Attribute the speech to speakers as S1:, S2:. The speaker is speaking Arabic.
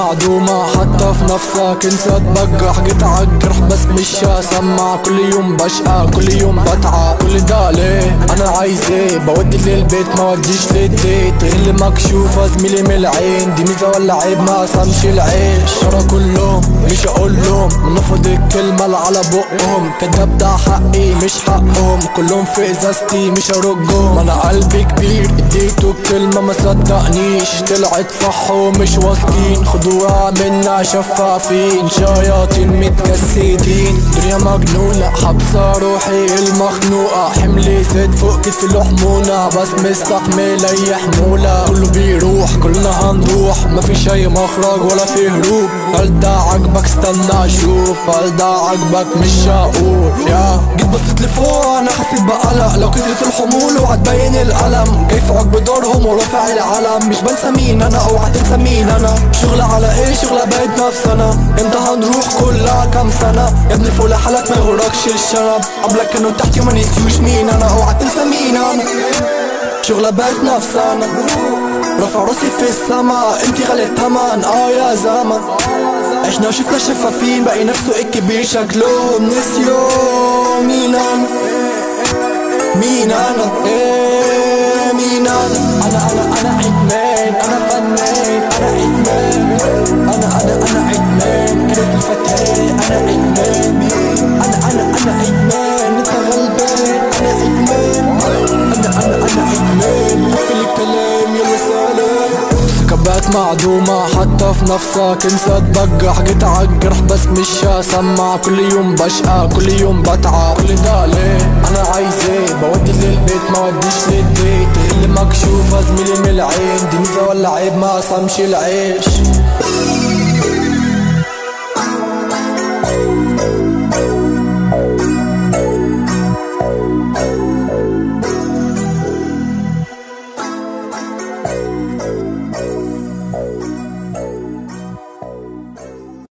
S1: معدومة حتى في نفسك انسى تبجح، جيت عالجرح بس مش هسمع، كل يوم بشقى كل يوم بتعب، كل ده ليه؟ انا عايز ايه؟ بودي للبيت ما وديش للديت، غير مكشوفة زميلي من العين، دي ميزة ولا عيب ما قسمش العيش، ترى كلهم مش هقولهم منفض الكلمة اللي على بقهم، كداب ده حقي مش حقهم، كلهم في ازازتي مش هرجهم، انا قلبي كبير اديته الكلمة ما صدقنيش، طلعت صح ومش واثقين، خدوها منا شفافين، شياطين متجسدين، دنيا مجنونة حبسة روحي المخنوقة، حملي زيت فوق كتفي لحمونة، بس مستحمل اي حمولة، كله بيروح كلنا هنروح، مفيش اي مخرج ولا في هروب، هل ده عجبك؟ استنى اشوف، هل ده عجبك؟ مش هقول يا جيت بصيت لفوق انا حسيت بقلق، لو كترت الحمول وهتبين الألم، جاي فوقك بدورهم ورافع العلم، مش بنسى مين انا اوعى تنسى مين انا، شغلة على ايه؟ شغلة بقيت نفسنا، امتى هنروح كلها كام سنة، يا ابني فوق لحالك ما يغركش الشنب، قبلك كانوا تحتي وما نسيوش مين انا، اوعى تنسى مين انا، شغلة بقيت نفسنا، رافع راسي في السما، انتي غالي التمن يا زمن، عشنا وشفنا شفافين، باقي نفسه الكبير شكلهم نسيوا مين انا، مين انا مين انا عدمان، انا فنان، انا عدمان، انا عدمان، كده في الفتاة انا عدمان، انا عدمان، انت غلبان، انا عدمان، انا عدمان، قفل الكلام يلا سلام، كبات معدومة حتى في نفسك انسى تبجح، جيت عالجرح بس مش هسمع، كل يوم بشقى كل يوم بتعب، كل ده ليه؟ انا عايز ايه؟ بودي للبيت ما وديش للديت، غير مكشوفة زميلي من العين، دي ميزة ولا عيب ما قسمش العيش.